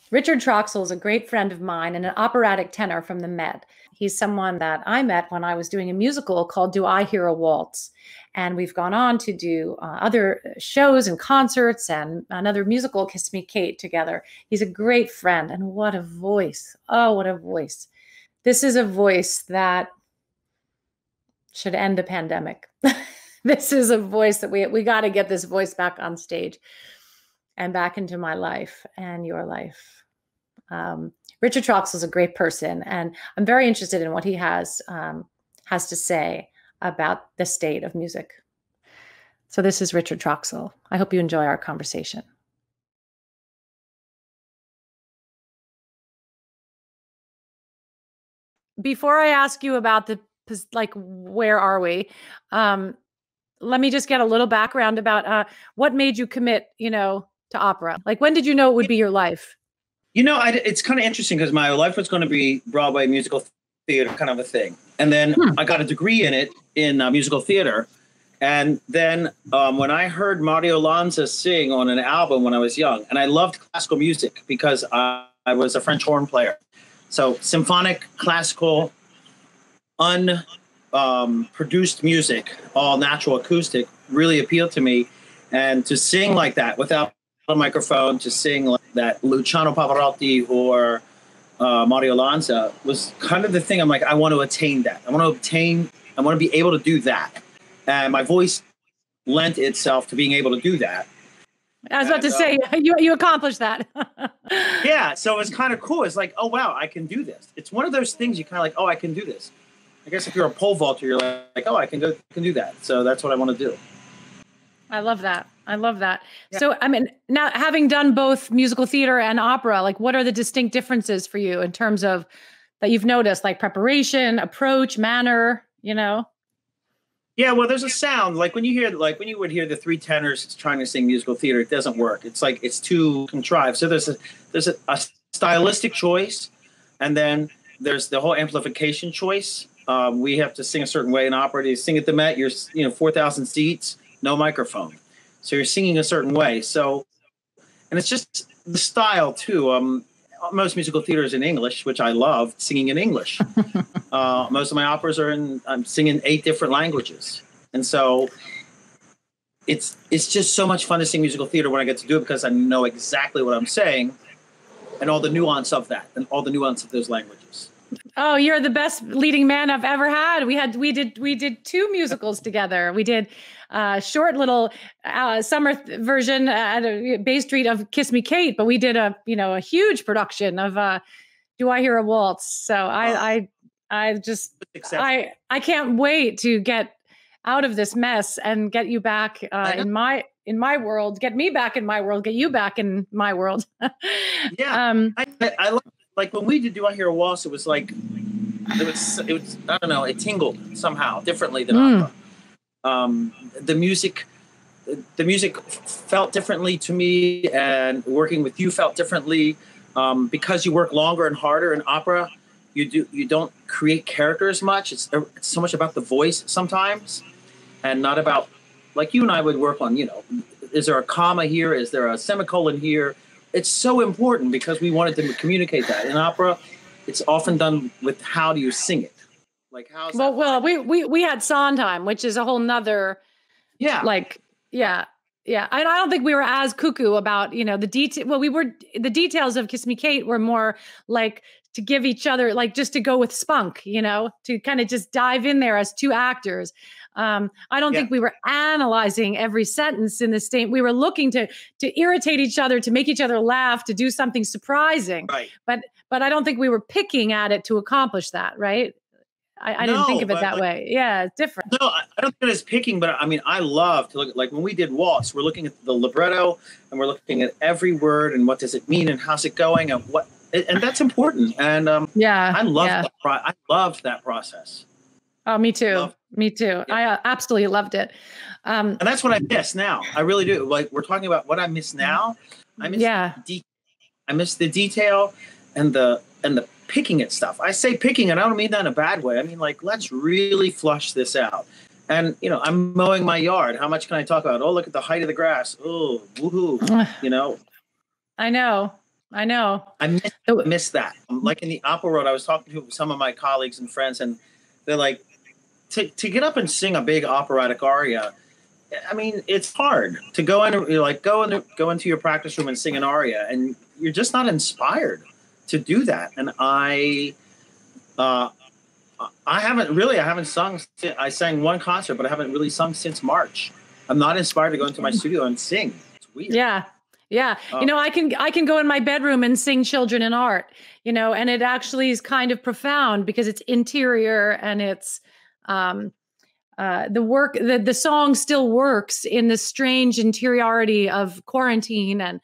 Richard Troxell is a great friend of mine and an operatic tenor from the Met. He's someone that I met when I was doing a musical called Do I Hear a Waltz? And we've gone on to do other shows and concerts and another musical, Kiss Me Kate, together. He's a great friend. And what a voice. Oh, what a voice. This is a voice that should end the pandemic. This is a voice that we got to get this voice back on stage and back into my life and your life. Richard Troxell is a great person, and I'm very interested in what he has to say about the state of music. So this is Richard Troxell. I hope you enjoy our conversation. Before I ask you about where are we? Let me just get a little background about what made you commit, to opera. Like, when did you know it would be your life? It's kind of interesting because my life was going to be Broadway musical theater kind of a thing. And then I got a degree in it in musical theater. And then when I heard Mario Lanza sing on an album when I was young, and I loved classical music because I was a French horn player. So symphonic, classical, unproduced music, all natural acoustic, really appealed to me. And to sing like that without a microphone, to sing like that Luciano Pavarotti or Mario Lanza was kind of the thing. I'm like, I want to attain that. I want to be able to do that. And my voice lent itself to being able to do that. I was about to say, you accomplished that. Yeah, so it's kind of cool. It's like, oh, wow, I can do this. It's one of those things you kind of like, oh, I can do this. I guess if you're a pole vaulter, you're like, oh, I can do that. So that's what I want to do. I love that. Yeah. So, I mean, now having done both musical theater and opera, like, what are the distinct differences for you in terms of that you've noticed, like preparation, approach, manner, Yeah, well, there's a sound when you would hear the three tenors trying to sing musical theater, it doesn't work. It's like it's too contrived. So there's a stylistic choice, and then there's the whole amplification choice. We have to sing a certain way in opera. You sing at the Met, you're 4,000 seats, no microphone, so you're singing a certain way. So, and it's just the style too. Most musical theater is in English, which I love singing in English. Most of my operas I'm singing 8 different languages. And so it's just so much fun to sing musical theater when I get to do it because I know exactly what I'm saying and all the nuance of that and all the nuance of those languages. Oh, you're the best leading man I've ever had. We did 2 musicals together. We did a short little summer version at Bay Street of Kiss Me Kate, but we did a huge production of Do I Hear a Waltz? So I can't wait to get out of this mess and get you back in my world. Get me back in my world. Get you back in my world. Yeah, I love. Like when we did Do I Hear a Waltz, it was like, it was I don't know, it tingled somehow differently than opera. The music felt differently to me, and working with you felt differently because you work longer and harder in opera. You don't create character as much. It's so much about the voice sometimes, and not about, like you and I would work on, is there a comma here? Is there a semicolon here? It's so important because we wanted to communicate that. In opera, it's often done with how do you sing it? Like how's that? Well, we had Sondheim, which is a whole nother. Yeah. Yeah. I don't think we were as cuckoo about, the detail. Well, the details of Kiss Me Kate were more like to give each other, like just to go with spunk, to kind of just dive in there as 2 actors. I don't think we were analyzing every sentence in the state. We were looking to irritate each other, to make each other laugh, to do something surprising. Right. But I don't think we were picking at it to accomplish that, right? I didn't think of it that way. Yeah, it's different. No, I don't think it is picking, but I mean, I love to look at, like when we did Waltz, we're looking at the libretto and we're looking at every word and what does it mean and how's it going and and that's important. And I loved that process. Oh, me too. Me too. Yeah. I absolutely loved it. And that's what I miss now. I really do. Like we're talking about what I miss now. I miss the detail and the picking at stuff. I say picking, and I don't mean that in a bad way. I mean, like, let's really flush this out. And, I'm mowing my yard. How much can I talk about? Oh, look at the height of the grass. Oh, woohoo. I know. I know. Miss that. Like in the opera world, I was talking to some of my colleagues and friends, and they're like, to get up and sing a big operatic aria, I mean, it's hard to go in, go into your practice room and sing an aria, and you're just not inspired to do that. And I haven't sung. I sang one concert, but I haven't really sung since March. I'm not inspired to go into my studio and sing. It's weird. Yeah. Yeah. I can go in my bedroom and sing Children in Art, and it actually is kind of profound because it's interior and it's, the song still works in the strange interiority of quarantine and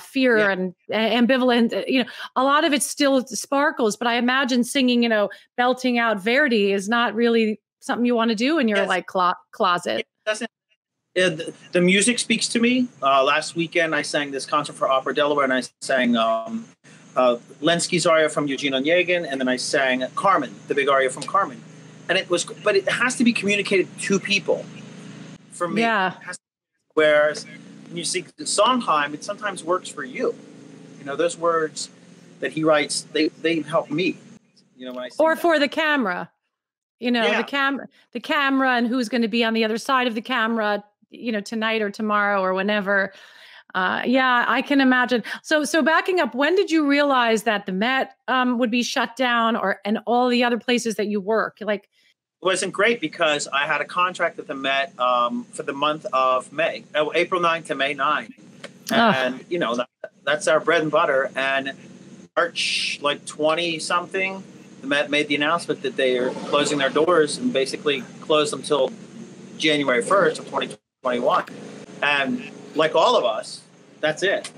fear and ambivalent. A lot of it still sparkles, but I imagine singing, belting out Verdi is not really something you want to do in your closet. It doesn't. The music speaks to me. Last weekend, I sang this concert for Opera Delaware, and I sang Lenski's aria from Eugene Onegin, and then I sang Carmen, the big aria from Carmen. And but it has to be communicated to people. For me, whereas when you sing Sondheim, it sometimes works for you. Those words that he writes, they help me. When I sing for the camera, the camera and who's going to be on the other side of the camera, tonight or tomorrow or whenever. I can imagine. So backing up, when did you realize that the Met would be shut down and all the other places that you work? Like, it wasn't great because I had a contract with the Met for the month of May, April 9th to May 9th. And, that's our bread and butter. And March, 20 something, the Met made the announcement that they are closing their doors and basically closed until January 1st of 2021. And like all of us, that's it.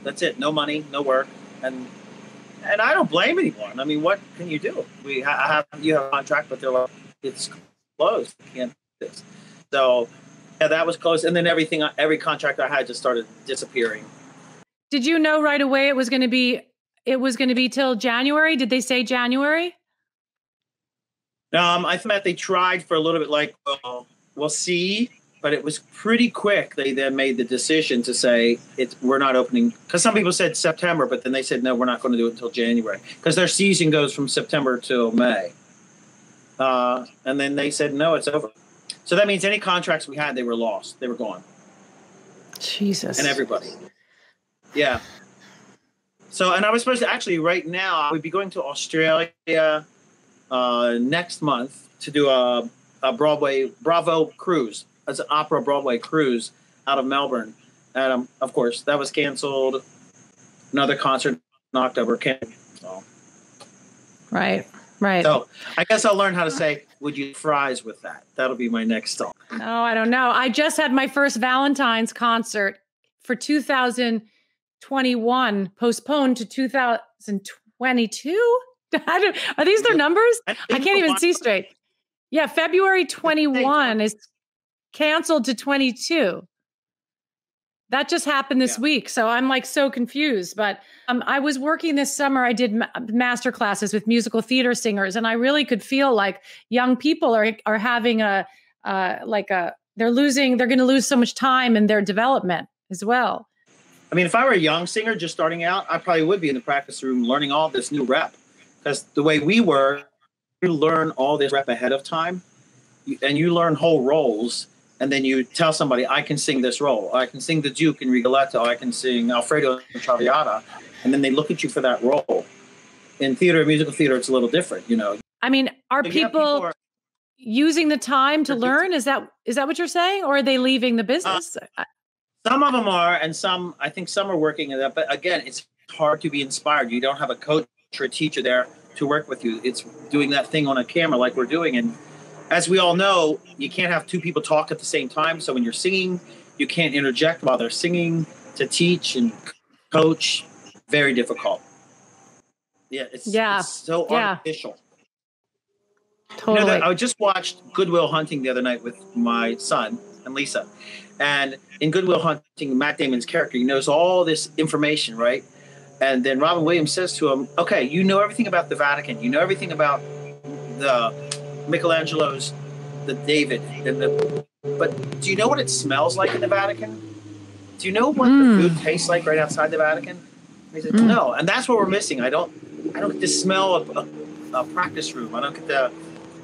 That's it. No money, no work. And I don't blame anyone. I mean, what can you do? You have a contract, but they're like, it's closed. You can't do this. So that was closed. And then every contract I had just started disappearing. Did you know right away it was going to be till January? Did they say January? I thought they tried for a little bit, we'll see. But it was pretty quick. They then made the decision to say we're not opening, because some people said September, but then they said, no, we're not going to do it until January because their season goes from September till May. And then they said, no, it's over. So that means any contracts we had, they were lost. They were gone. Jesus. And everybody. Yeah. So, and I was supposed to actually right now, I would be going to Australia next month to do a Bravo cruise. As an opera Broadway cruise out of Melbourne. And of course, that was canceled. Another concert in October canceled. So. Right. So I guess I'll learn how to say, would you fries with that? That'll be my next song. Oh, I don't know. I just had my first Valentine's concert for 2021, postponed to 2022. Are these their numbers? I can't even see straight. Yeah, February 21 is canceled to 22. That just happened this week. So I'm so confused, but I was working this summer. I did master classes with musical theater singers, and I really could feel like young people are having they're going to lose so much time in their development as well. I mean, if I were a young singer just starting out, I probably would be in the practice room learning all this new rep, because the way we were, you learn all this rep ahead of time and you learn whole roles. And then you tell somebody, I can sing this role. I can sing the Duke in Rigoletto. I can sing Alfredo in Traviata. And then they look at you for that role. In theater, musical theater, it's a little different, I mean, are people using the time to learn? Is that what you're saying? Or are they leaving the business? Some of them are, and I think some are working in that. But again, it's hard to be inspired. You don't have a coach or a teacher there to work with you. It's doing that thing on a camera like we're doing. And as we all know, you can't have two people talk at the same time. So when you're singing, you can't interject while they're singing. To teach and coach, very difficult. Yeah, it's so artificial. Totally. I just watched Good Will Hunting the other night with my son and Lisa. And in Good Will Hunting, Matt Damon's character, he knows all this information, right? And then Robin Williams says to him, okay, you know everything about the Vatican. You know everything about the Michelangelo's, the David, but do you know what it smells like in the Vatican? Do you know what the food tastes like right outside the Vatican? He said, no, and that's what we're missing. I don't get to smell a practice room. I don't get to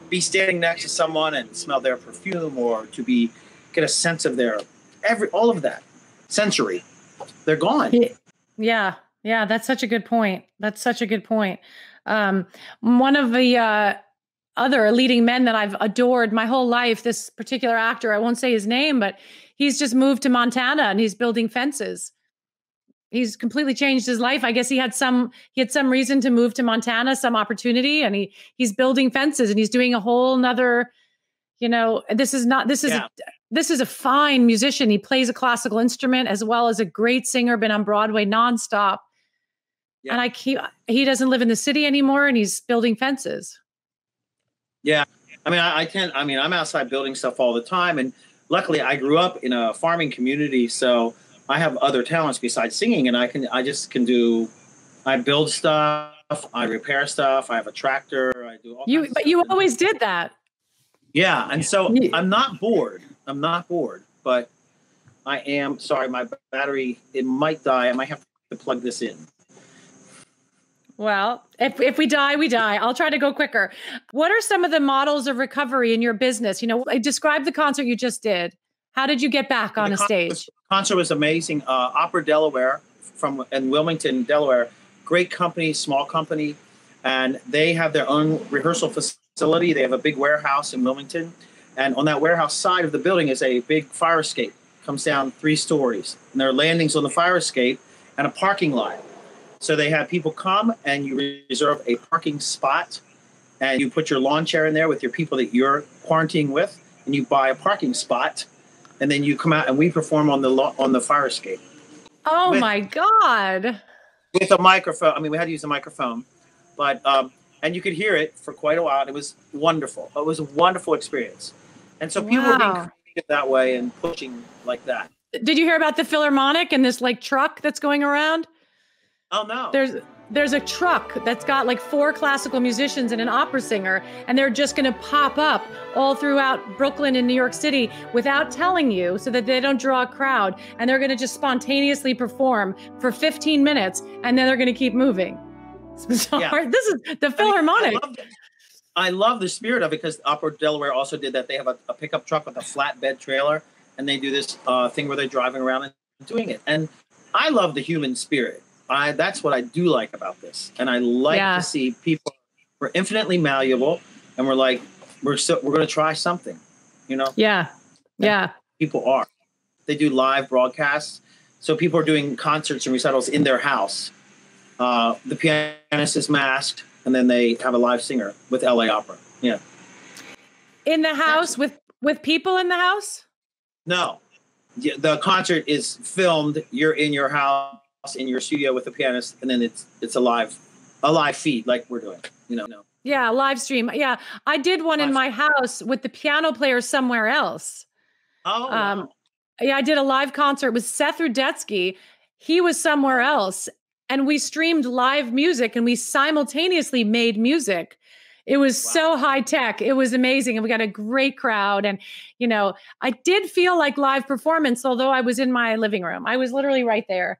be standing next to someone and smell their perfume, or to get a sense of all of that sensory. They're gone. Yeah. Yeah. That's such a good point. One of the other leading men that I've adored my whole life, this particular actor, I won't say his name, but he's just moved to Montana and he's building fences. He's completely changed his life. I guess he had some reason to move to Montana, some opportunity, and he's building fences and he's doing a whole nother, this is a fine musician. He plays a classical instrument as well as a great singer, been on Broadway nonstop. Yeah. And he doesn't live in the city anymore and he's building fences. Yeah. I'm outside building stuff all the time. And luckily I grew up in a farming community. So I have other talents besides singing, and I build stuff, I repair stuff, I have a tractor, I do all kinds of stuff. You always did that. Yeah, and so I'm not bored, but I am, sorry, my battery, it might die. I might have to plug this in. Well, if we die, we die. I'll try to go quicker. What are some of the models of recovery in your business? Describe the concert you just did. How did you get back on a stage? The concert was amazing. Opera Delaware in Wilmington, Delaware. Great company, small company. And they have their own rehearsal facility. They have a big warehouse in Wilmington. And on that warehouse side of the building is a big fire escape. Comes down 3 stories. And there are landings on the fire escape and a parking lot. So they have people come and you reserve a parking spot. And you put your lawn chair in there with your people that you're quarantining with. And you buy a parking spot. And then you come out and we perform on the fire escape. Oh my God. With a microphone. I mean, we had to use a microphone, but, and you could hear it for quite a while. It was wonderful. It was a wonderful experience. And so people were being creative that way and pushing like that. Did you hear about the Philharmonic and this truck that's going around? Oh no. There's a truck that's got 4 classical musicians and an opera singer, and they're just going to pop up all throughout Brooklyn and New York City without telling you so that they don't draw a crowd. And they're going to just spontaneously perform for 15 minutes, and then they're going to keep moving. So this is the Philharmonic. I love the spirit of it because Opera Delaware also did that. They have a pickup truck with a flatbed trailer, and they do this thing where they're driving around and doing it. And I love the human spirit. That's what I do like about this. And I like to see people, we're infinitely malleable, and we're going to try something, Yeah. Yeah. People are. They do live broadcasts. So people are doing concerts and recitals in their house. The pianist is masked, and then they have a live singer with LA Opera. Yeah. In the house with people in the house? No. The concert is filmed. You're in your house, in your studio with the pianist, and then it's a live feed like we're doing, Yeah, live stream. Yeah, I did one in my house with the piano player somewhere else. Oh, wow. Yeah, I did a live concert with Seth Rudetsky. He was somewhere else, and we streamed live music, and we simultaneously made music. It was so high tech. It was amazing, and we got a great crowd. And I did feel like live performance, although I was in my living room. I was literally right there.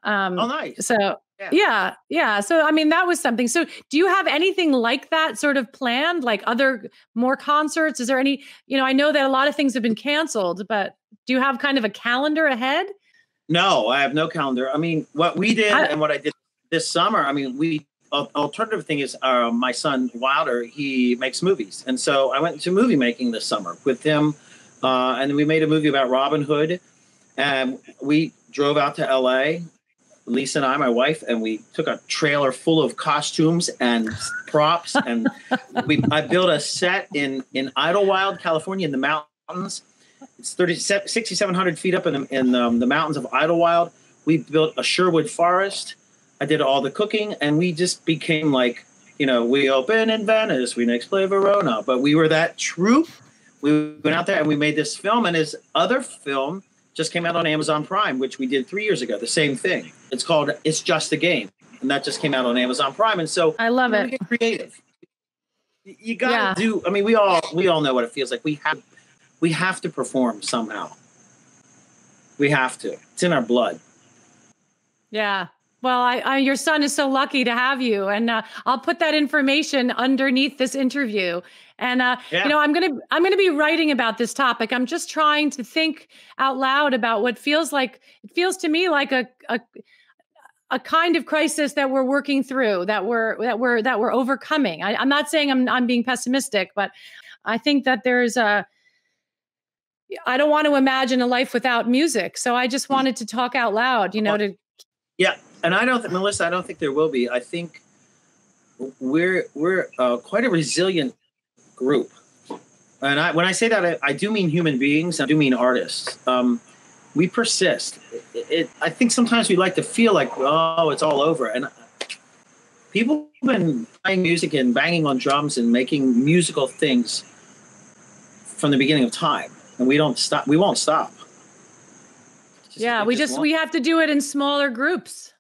Oh, nice. So yeah. So, that was something. So do you have anything like that sort of planned, like more concerts? Is there any, I know that a lot of things have been canceled, but do you have kind of a calendar ahead? No, I have no calendar. What we did and what I did this summer, alternative thing is my son Wilder, he makes movies. And so I went to movie making this summer with him. And we made a movie about Robin Hood, and we drove out to LA, Lisa and I, my wife, and we took a trailer full of costumes and props. And I built a set in Idlewild, California, in the mountains. It's 6,700 feet up in the mountains of Idlewild. We built a Sherwood forest. I did all the cooking, and we just became we open in Venice, we next play Verona. But we were that troupe. We went out there and we made this film, and his other film just came out on Amazon Prime, which we did 3 years ago. The same thing. It's called It's Just a Game, and that just came out on Amazon Prime. And so I love it. Get creative. You got to do. We all know what it feels like. We have to perform somehow. We have to. It's in our blood. Yeah. Well, your son is so lucky to have you, and I'll put that information underneath this interview. And Yeah. I'm gonna be writing about this topic. I'm just trying to think out loud about what it feels to me like a kind of crisis that we're working through, that we're overcoming. I'm not saying I'm being pessimistic, but I think that I don't want to imagine a life without music. So I just wanted to talk out loud, Yeah, and Melissa, I don't think there will be. I think we're quite a resilient group, and when I say that, I do mean human beings. I do mean artists. We persist. I think sometimes we like to feel like, oh, it's all over, and people have been playing music and banging on drums and making musical things from the beginning of time, and we don't stop. We won't stop. We have to do it in smaller groups.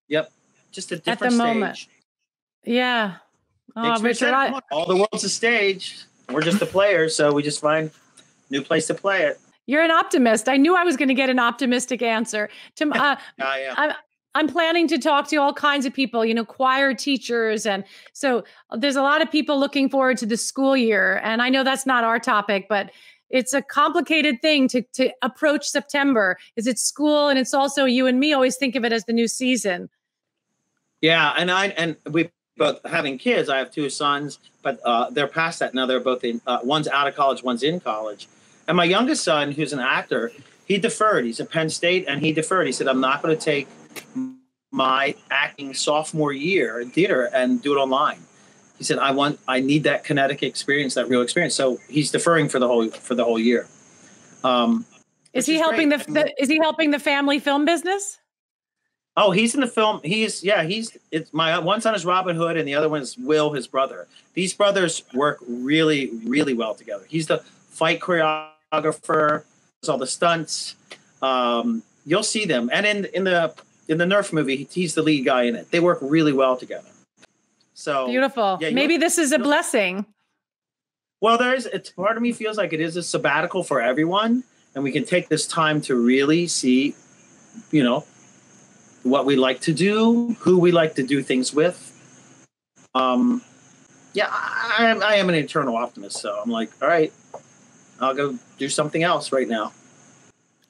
Yep, just a different at the stage. Moment. Yeah. Oh, Richard, all the world's a stage. We're just the players, so we just find a new place to play it. You're an optimist. I knew I was going to get an optimistic answer. I'm planning to talk to all kinds of people, choir teachers. And so there's a lot of people looking forward to the school year. And I know that's not our topic, but it's a complicated thing to approach September. Is it school? And it's also, you and me always think of it as the new season. Yeah. And we both having kids. I have 2 sons, but they're past that now. They're both one's out of college, one's in college. And my youngest son, who's an actor, he deferred. He's at Penn State, and he deferred. He said, I'm not going to take my acting sophomore year in theater and do it online. He said, I need that kinetic experience, that real experience. So he's deferring for the whole year. Is he helping is he helping the family film business? Oh, he's in the film. It's my one son is Robin Hood, and the other one is Will, his brother. These brothers work really, really well together. He's the fight choreographer, does all the stunts. You'll see them, and in the Nerf movie, he's the lead guy in it. They work really well together. So beautiful. Yeah, maybe this is a blessing. Well, it's part of me feels like it is a sabbatical for everyone, and we can take this time to really see, what we like to do, who we like to do things with. I am an eternal optimist, so I'm like, all right, I'll go do something else right now.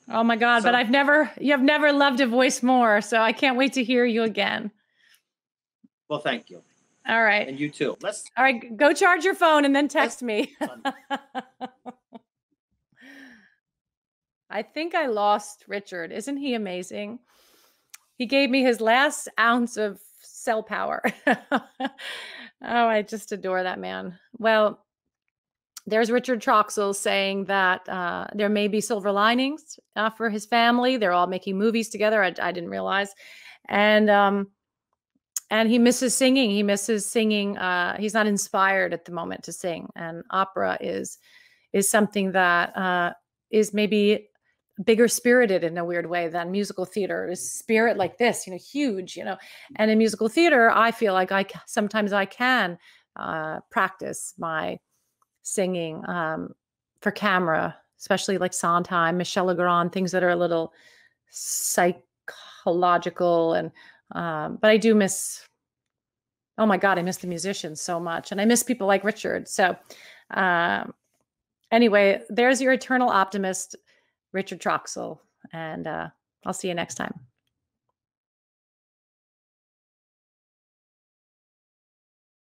Oh my God! But you have never loved a voice more, so I can't wait to hear you again. Well, thank you. All right. And you too. All right, go charge your phone and then text me. I think I lost Richard. Isn't he amazing? He gave me his last ounce of cell power. Oh, I just adore that man. Well, there's Richard Troxell saying that there may be silver linings for his family. They're all making movies together. I didn't realize. And he misses singing. He misses singing. He's not inspired at the moment to sing. And opera is something that is maybe bigger spirited in a weird way than musical theater. Is spirit like this, huge, And in musical theater, I feel like sometimes I can practice my singing for camera, especially like Sondheim, Michel Legrand, things that are a little psychological and. But I do miss, oh my God, I miss the musicians so much. And I miss people like Richard. So anyway, there's your eternal optimist, Richard Troxell. And I'll see you next time.